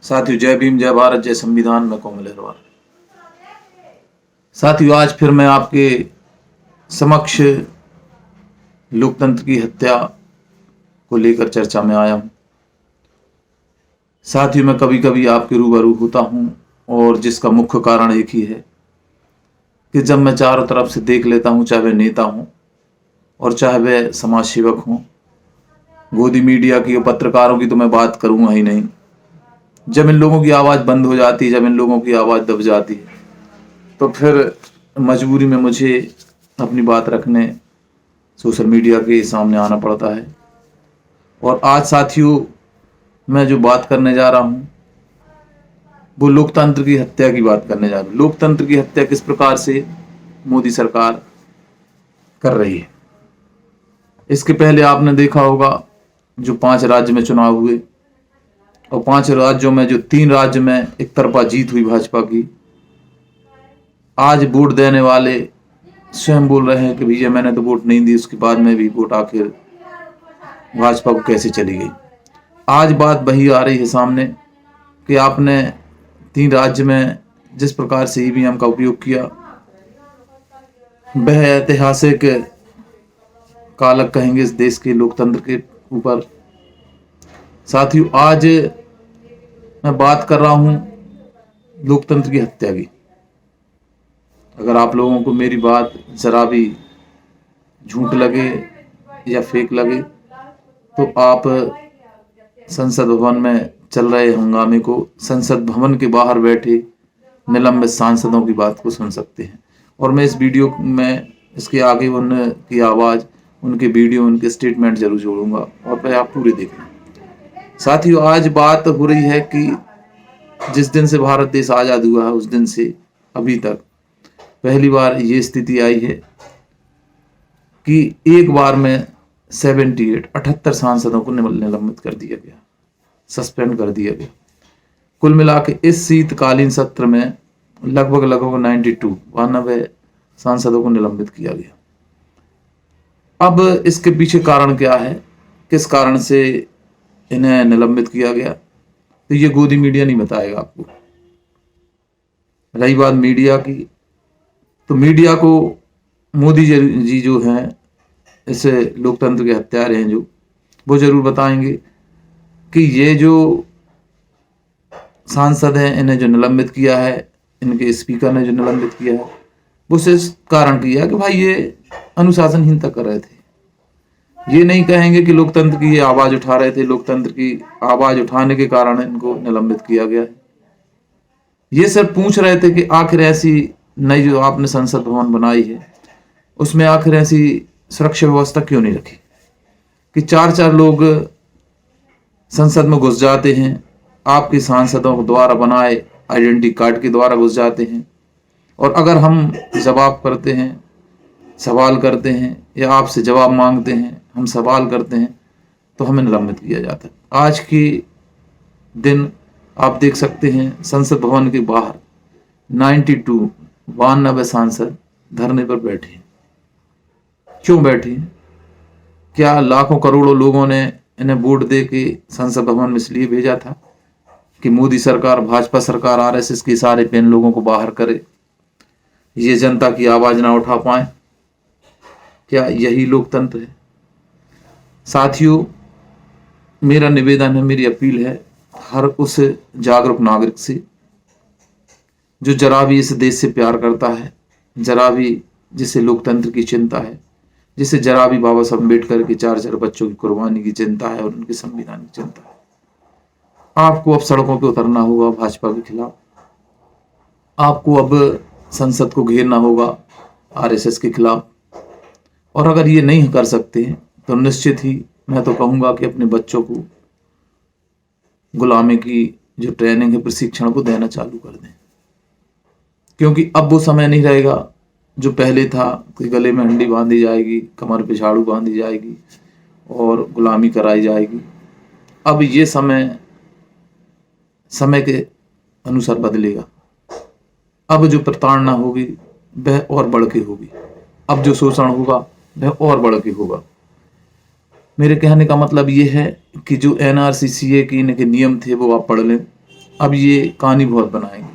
साथियों, जय भीम, जय भारत, जय संविधान। में कोमल अग्रवाल। साथियों, आज फिर मैं आपके समक्ष लोकतंत्र की हत्या को लेकर चर्चा में आया हूं। साथियों, मैं कभी कभी आपके रूबरू होता हूं और जिसका मुख्य कारण एक ही है कि जब मैं चारों तरफ से देख लेता हूं, चाहे वह नेता हों और चाहे वह समाज सेवक हों, गोदी मीडिया की और पत्रकारों की तो मैं बात करूंगा ही नहीं। जब इन लोगों की आवाज़ बंद हो जाती है, जब इन लोगों की आवाज़ दब जाती है, तो फिर मजबूरी में मुझे अपनी बात रखने सोशल मीडिया के सामने आना पड़ता है। और आज साथियों, मैं जो बात करने जा रहा हूँ वो लोकतंत्र की हत्या की बात करने जा रहा हूँ। लोकतंत्र की हत्या किस प्रकार से मोदी सरकार कर रही है। इसके पहले आपने देखा होगा जो 5 राज्य में चुनाव हुए और 5 राज्यों में जो 3 राज्य में एक तरफा जीत हुई भाजपा की, आज वोट देने वाले स्वयं बोल रहे हैं कि भैया मैंने तो वोट नहीं दी, उसके बाद में भी वोट आखिर भाजपा को कैसे चली गई। आज बात वही आ रही है सामने कि आपने 3 राज्य में जिस प्रकार से ईवीएम का उपयोग किया, वह ऐतिहासिक कालक कहेंगे इस देश के लोकतंत्र के ऊपर। साथियों, आज मैं बात कर रहा हूं लोकतंत्र की हत्या की। अगर आप लोगों को मेरी बात जरा भी झूठ लगे या फेक लगे तो आप संसद भवन में चल रहे हंगामे को, संसद भवन के बाहर बैठे निलंबित सांसदों की बात को सुन सकते हैं। और मैं इस वीडियो में इसके आगे उनकी आवाज़, उनके वीडियो, उनके स्टेटमेंट जरूर जोड़ूंगा और वह आप पूरे देखें। साथियों, आज बात हो रही है कि जिस दिन से भारत देश आज़ाद हुआ है उस दिन से अभी तक पहली बार ये स्थिति आई है कि एक बार में 78 सांसदों को निलंबित कर दिया गया, सस्पेंड कर दिया गया। कुल मिला के इस शीतकालीन सत्र में लगभग 92 सांसदों को निलंबित किया गया। अब इसके पीछे कारण क्या है, किस कारण से इन्हें निलंबित किया गया, तो ये गोदी मीडिया नहीं बताएगा आपको। रही बात मीडिया की, तो मीडिया को मोदी जी जो हैं, इस लोकतंत्र के हत्यारे हैं, जो वो जरूर बताएंगे कि ये जो सांसद हैं इन्हें जो निलंबित किया है, इनके स्पीकर ने जो निलंबित किया है, वो सिर्फ कारण किया कि भाई ये अनुशासनहीनता कर रहे थे। ये नहीं कहेंगे कि लोकतंत्र की ये आवाज उठा रहे थे, लोकतंत्र की आवाज उठाने के कारण इनको निलंबित किया गया है। ये सिर्फ पूछ रहे थे कि आखिर ऐसी नई जो आपने संसद भवन बनाई है उसमें आखिर ऐसी सुरक्षा व्यवस्था क्यों नहीं रखी कि 4 लोग संसद में घुस जाते हैं, आपके सांसदों को द्वारा बनाए आइडेंटिटी कार्ड के द्वारा घुस जाते हैं, और अगर हम जवाब करते हैं, सवाल करते हैं या आपसे जवाब मांगते हैं, हम सवाल करते हैं, तो हमें निलंबित किया जाता है। आज के दिन आप देख सकते हैं संसद भवन के बाहर 92 सांसद धरने पर बैठे हैं। क्यों बैठे हैं? क्या लाखों करोड़ों लोगों ने इन्हें वोट दे के संसद भवन में इसलिए भेजा था कि मोदी सरकार, भाजपा सरकार, आरएसएस के सारे पेन लोगों को बाहर करे, ये जनता की आवाज ना उठा पाए? क्या यही लोकतंत्र है? साथियों, मेरा निवेदन है, मेरी अपील है हर उस जागरूक नागरिक से जो जरा भी इस देश से प्यार करता है, जरा भी जिसे लोकतंत्र की चिंता है, जिसे जरा भी बाबा साहब अम्बेडकर के 4 बच्चों की कुर्बानी की चिंता है और उनके संविधान की चिंता है। आपको अब सड़कों पे उतरना होगा भाजपा के खिलाफ। आपको अब संसद को घेरना होगा आरएसएस के खिलाफ। और अगर ये नहीं कर सकते तो निश्चित ही मैं तो कहूँगा कि अपने बच्चों को गुलामी की जो ट्रेनिंग है, प्रशिक्षण को देना चालू कर दें। क्योंकि अब वो समय नहीं रहेगा जो पहले था कि गले में हंडी बांधी जाएगी, कमर पे झाड़ू बांधी जाएगी और गुलामी कराई जाएगी। अब ये समय के अनुसार बदलेगा। अब जो प्रताड़ना होगी वह और बढ़ के होगी, अब जो शोषण होगा वह और बढ़ के होगा। मेरे कहने का मतलब ये है कि जो एनआरसी सीए के इनके नियम थे वो आप पढ़ लें, अब ये कहानी बहुत बनाएंगे,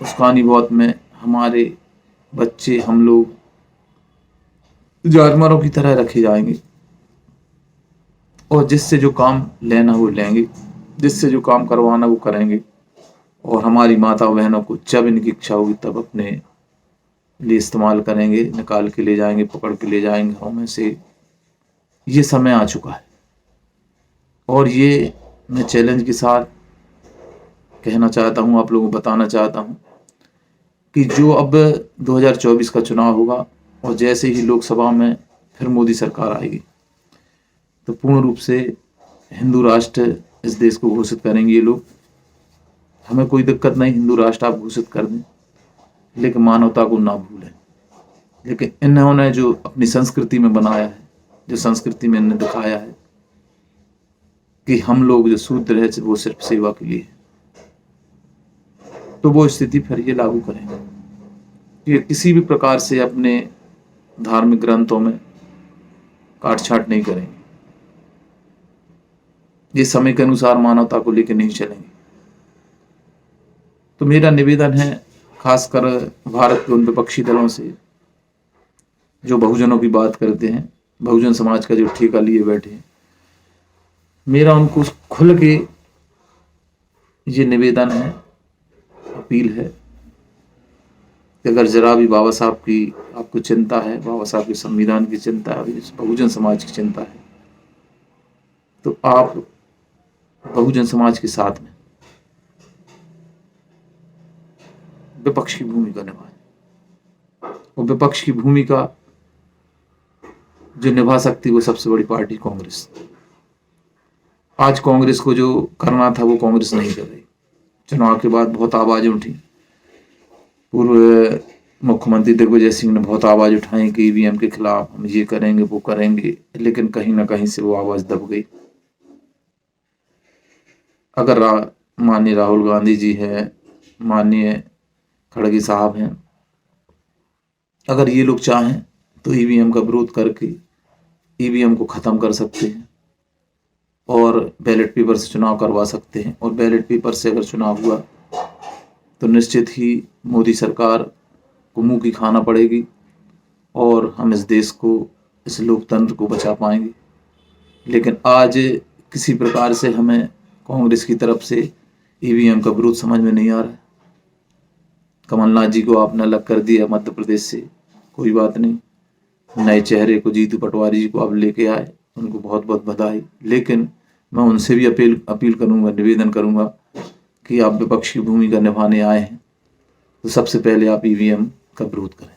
उस कहानी बहुत में हमारे बच्चे, हम लोग जानवरों की तरह रखे जाएंगे, और जिससे जो काम लेना वो लेंगे, जिससे जो काम करवाना वो करेंगे। और हमारी माता बहनों को जब इनकी इच्छा होगी तब अपने लिए इस्तेमाल करेंगे, निकाल के ले जाएंगे, पकड़ के ले जाएंगे घरों में से। ये समय आ चुका है, और ये मैं चैलेंज के साथ कहना चाहता हूँ, आप लोगों को बताना चाहता हूँ कि जो अब 2024 का चुनाव होगा और जैसे ही लोकसभा में फिर मोदी सरकार आएगी, तो पूर्ण रूप से हिंदू राष्ट्र इस देश को घोषित करेंगे ये लोग। हमें कोई दिक्कत नहीं, हिंदू राष्ट्र आप घोषित कर दें, लेकिन मानवता को ना भूलें। लेकिन इन्होंने जो अपनी संस्कृति में बनाया है, जो संस्कृति में इन्हें दिखाया है कि हम लोग जो शूद्र है वो सिर्फ सेवा के लिए है, तो वो स्थिति फिर ये लागू करेंगे कि किसी भी प्रकार से अपने धार्मिक ग्रंथों में काट छाट नहीं करेंगे। ये समय के अनुसार मानवता को लेकर नहीं चलेंगे। तो मेरा निवेदन है खासकर भारत के उन विपक्षी दलों से जो बहुजनों की बात करते हैं, बहुजन समाज का जो ठेका लिए बैठे हैं, मेरा उनको खुल के ये निवेदन है, अपील है कि अगर जरा भी बाबा साहब की आपको चिंता है, बाबा साहब के संविधान की चिंता है, बहुजन समाज की चिंता है, तो आप बहुजन समाज के साथ में विपक्ष की भूमिका निभाएं। और विपक्ष की भूमिका जो निभा सकती वो सबसे बड़ी पार्टी कांग्रेस। आज कांग्रेस को जो करना था वो कांग्रेस नहीं कर रही। चुनाव के बाद बहुत आवाजें उठी, पूर्व मुख्यमंत्री दिग्विजय सिंह ने बहुत आवाज उठाई कि ईवीएम के खिलाफ हम ये करेंगे वो करेंगे, लेकिन कहीं ना कहीं से वो आवाज दब गई। अगर माननीय राहुल गांधी जी है, माननीय खड़गे साहब हैं, अगर ये लोग चाहें तो ईवीएम का विरोध करके ईवीएम को ख़त्म कर सकते हैं और बैलेट पेपर से चुनाव करवा सकते हैं। और बैलेट पेपर से अगर चुनाव हुआ तो निश्चित ही मोदी सरकार को मुंह की खाना पड़ेगी और हम इस देश को, इस लोकतंत्र को बचा पाएंगे। लेकिन आज किसी प्रकार से हमें कांग्रेस की तरफ से ईवीएम का विरोध समझ में नहीं आ रहा है। कमलनाथ जी को आपने अलग कर दिया मध्य प्रदेश से, कोई बात नहीं, नए चेहरे को, जीतू पटवारी जी को आप लेके आए, उनको बहुत बहुत बधाई। लेकिन मैं उनसे भी अपील करूंगा, निवेदन करूंगा कि आप विपक्ष की भूमिका निभाने आए हैं तो सबसे पहले आप ईवीएम का विरोध करें।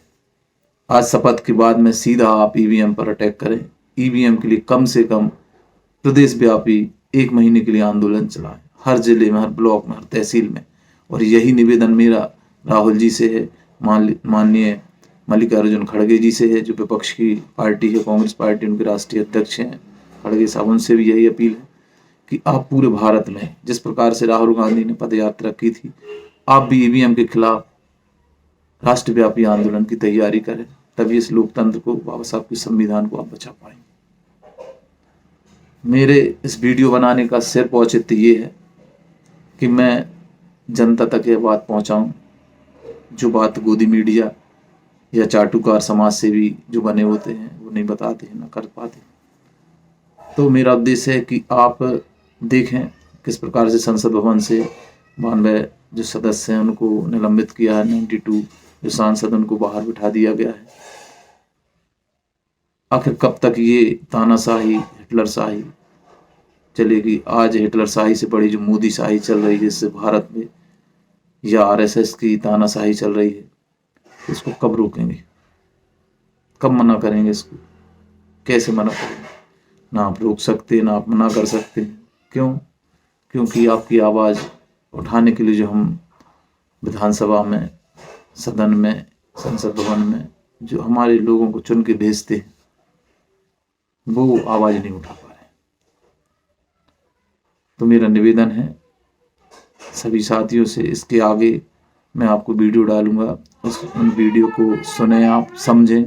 आज शपथ के बाद में सीधा आप ईवीएम पर अटैक करें। ईवीएम के लिए कम से कम प्रदेश व्यापी 1 महीने के लिए आंदोलन चलाएं, हर जिले में, हर ब्लॉक में, हर तहसील में। और यही निवेदन मेरा राहुल जी से है, माननीय मल्लिकार्जुन खड़गे जी से है, जो विपक्ष की पार्टी है, कांग्रेस पार्टी, उनके राष्ट्रीय अध्यक्ष हैं खड़गे साहब। उनसे भी यही अपील है कि आप पूरे भारत में जिस प्रकार से राहुल गांधी ने पद यात्रा की थी, आप भी ईवीएम के खिलाफ राष्ट्रव्यापी आंदोलन की तैयारी करें, तभी इस लोकतंत्र को, बाबा साहब के संविधान को आप बचा पाएंगे। मेरे इस वीडियो बनाने का सिर्फ औचित्य ये है कि मैं जनता तक ये बात पहुंचाऊं जो बात गोदी मीडिया या चाटुकार समाज सेवी जो बने होते हैं वो नहीं बताते हैं, ना कर पाते। तो मेरा उद्देश्य है कि आप देखें किस प्रकार से संसद भवन से 92 जो सदस्य हैं उनको निलंबित किया है, 92 जो सांसद उनको बाहर बिठा दिया गया है। आखिर कब तक ये तानाशाही, हिटलरशाही चलेगी? आज हिटलरशाही से बड़ी जो मोदी शाही चल रही है इससे भारत में, या आरएसएस की तानाशाही चल रही है, इसको कब रोकेंगे, कब मना करेंगे? इसको कैसे मना करेंगे? ना आप रोक सकते, ना आप मना कर सकते। क्यों? क्योंकि आपकी आवाज़ उठाने के लिए जो हम विधानसभा में, सदन में, संसद भवन में जो हमारे लोगों को चुन के भेजते हैं, वो आवाज़ नहीं उठा पा रहे। तो मेरा निवेदन है सभी साथियों से, इसके आगे मैं आपको वीडियो डालूंगा, उन वीडियो को सुने, आप समझें,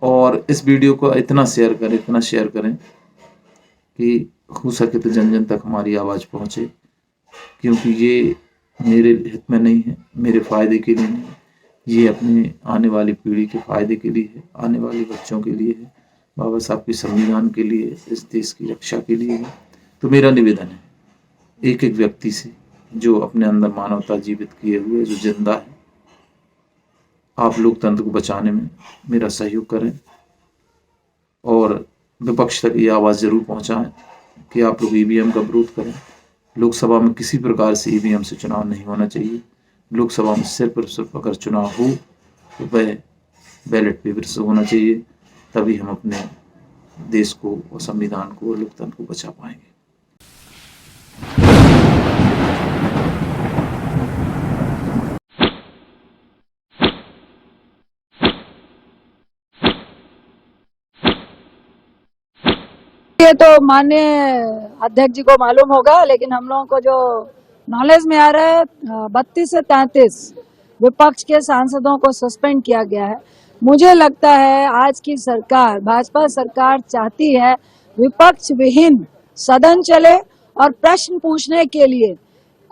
और इस वीडियो को इतना शेयर करें कि हो सके तो जन जन तक हमारी आवाज़ पहुँचे। क्योंकि ये मेरे हित में नहीं है, मेरे फायदे के लिए नहीं है, ये अपने आने वाली पीढ़ी के फायदे के लिए है, आने वाले बच्चों के लिए है, बाबा साहब के संविधान के लिए, इस देश की रक्षा के लिए है। तो मेरा निवेदन है एक एक व्यक्ति से जो अपने अंदर मानवता जीवित किए हुए जो जिंदा है, आप लोकतंत्र को बचाने में मेरा सहयोग करें और विपक्ष तक ये आवाज़ जरूर पहुंचाएं कि आप लोग ईवीएम का विरोध करें। लोकसभा में किसी प्रकार से ईवीएम से चुनाव नहीं होना चाहिए। लोकसभा में सिर्फ और सिर्फ अगर चुनाव हो तो वह बैलेट पेपर से होना चाहिए, तभी हम अपने देश को और संविधान को और लोकतंत्र को बचा पाएंगे। ये तो माननीय अध्यक्ष जी को मालूम होगा, लेकिन हम लोगों को जो नॉलेज में आ रहा है 32 से 33 विपक्ष के सांसदों को सस्पेंड किया गया है। मुझे लगता है आज की सरकार, भाजपा सरकार चाहती है विपक्ष विहीन सदन चले और प्रश्न पूछने के लिए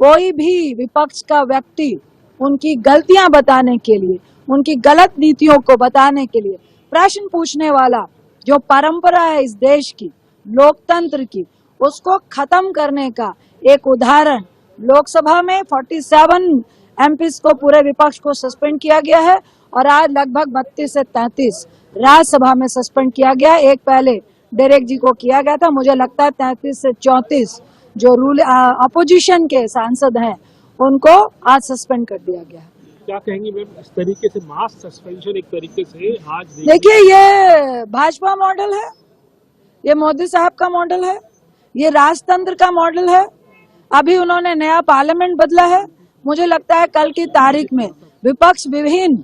कोई भी विपक्ष का व्यक्ति उनकी गलतियां बताने के लिए, उनकी गलत नीतियों को बताने के लिए प्रश्न पूछने वाला जो परंपरा है इस देश की, लोकतंत्र की, उसको खत्म करने का एक उदाहरण लोकसभा में 47 एमपीज को, पूरे विपक्ष को सस्पेंड किया गया है और आज लगभग 32 से 33 राज्यसभा में सस्पेंड किया गया है। एक पहले डेरेक जी को किया गया था। मुझे लगता है 33 से 34 जो अपोजिशन के सांसद हैं उनको आज सस्पेंड कर दिया गया है। क्या कहेंगी मैम, इस तरीके से मास सस्पेंशन एक तरीके से आज देखिए, ये भाजपा मॉडल है, ये मोदी साहब का मॉडल है, ये राजतंत्र का मॉडल है। अभी उन्होंने नया पार्लियामेंट बदला है। मुझे लगता है कल की तारीख में विपक्ष विहीन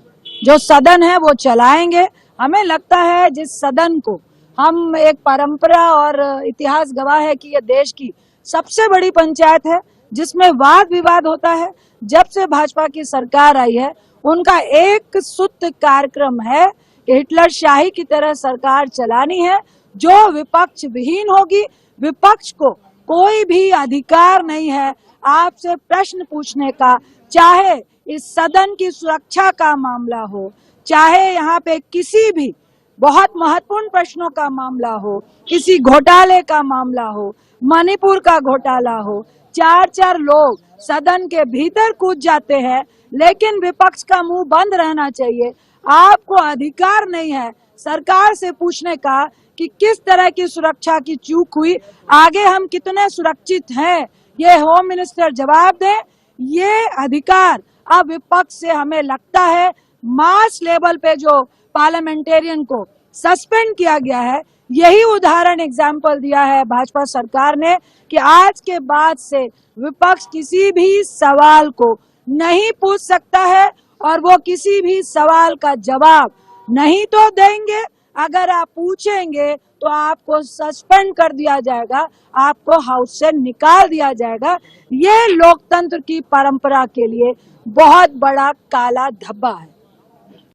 जो सदन है वो चलाएंगे। हमें लगता है जिस सदन को हम, एक परंपरा और इतिहास गवाह है कि ये देश की सबसे बड़ी पंचायत है जिसमें वाद विवाद होता है। जब से भाजपा की सरकार आई है उनका एक सूत्र कार्यक्रम है कि हिटलर शाही की तरह सरकार चलानी है जो विपक्ष विहीन होगी। विपक्ष को कोई भी अधिकार नहीं है आपसे प्रश्न पूछने का, चाहे इस सदन की सुरक्षा का मामला हो, चाहे यहाँ पे किसी भी बहुत महत्वपूर्ण प्रश्नों का मामला हो, किसी घोटाले का मामला हो, मणिपुर का घोटाला हो। 4-4 लोग सदन के भीतर कूद जाते हैं, लेकिन विपक्ष का मुंह बंद रहना चाहिए। आपको अधिकार नहीं है सरकार से पूछने का कि किस तरह की सुरक्षा की चूक हुई, आगे हम कितने सुरक्षित हैं, ये होम मिनिस्टर जवाब दें। ये अधिकार अब विपक्ष से हमें लगता है मास लेवल पे जो पार्लियामेंटेरियन को सस्पेंड किया गया है, यही उदाहरण एग्जाम्पल दिया है भाजपा सरकार ने कि आज के बाद से विपक्ष किसी भी सवाल को नहीं पूछ सकता है और वो किसी भी सवाल का जवाब नहीं तो देंगे। अगर आप पूछेंगे तो आपको सस्पेंड कर दिया जाएगा, आपको हाउस से निकाल दिया जाएगा। ये लोकतंत्र की परंपरा के लिए बहुत बड़ा काला धब्बा है।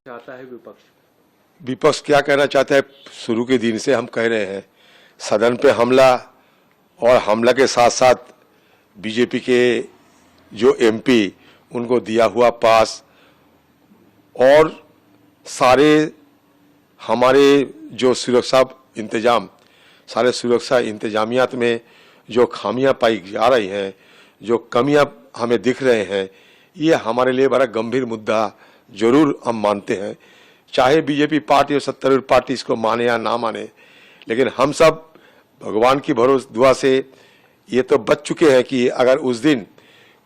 चाहता है विपक्ष क्या कहना चाहता है, शुरू के दिन से हम कह रहे हैं सदन पे हमला, और हमला के साथ साथ बीजेपी के जो एमपी उनको दिया हुआ पास, और सारे हमारे जो सुरक्षा इंतजाम, सारे सुरक्षा इंतजामियात में जो खामियां पाई जा रही हैं, जो कमियां हमें दिख रहे हैं, ये हमारे लिए बड़ा गंभीर मुद्दा जरूर हम मानते हैं। चाहे बीजेपी पार्टी और सत्तारूढ़ पार्टी इसको माने या ना माने, लेकिन हम सब भगवान की भरोसे दुआ से ये तो बच चुके हैं कि अगर उस दिन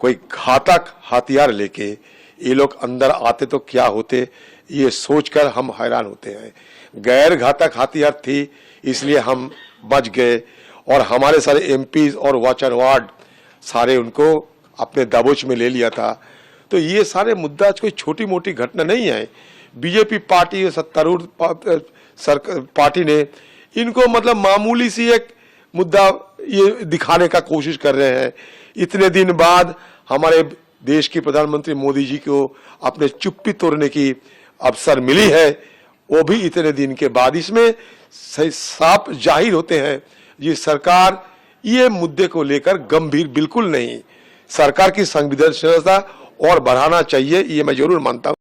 कोई घातक हथियार लेके ये लोग अंदर आते तो क्या होते, ये सोचकर हम हैरान होते हैं। गैर घातक हथियार थी इसलिए हम बच गए, और हमारे सारे एमपीज और वॉच एंड वार्ड सारे उनको अपने दबोच में ले लिया था। तो ये सारे मुद्दा कोई छोटी मोटी घटना नहीं है। बीजेपी पार्टी और सत्तारूढ़ पार्टी ने इनको मतलब मामूली सी एक मुद्दा ये दिखाने का कोशिश कर रहे हैं। इतने दिन बाद हमारे देश के प्रधानमंत्री मोदी जी को अपने चुप्पी तोड़ने की अवसर मिली है, वो भी इतने दिन के बाद। इसमें साफ जाहिर होते हैं ये सरकार ये मुद्दे को लेकर गंभीर बिल्कुल नहीं। सरकार की संवेदनशीलता और बढ़ाना चाहिए, ये मैं जरूर मानता हूं।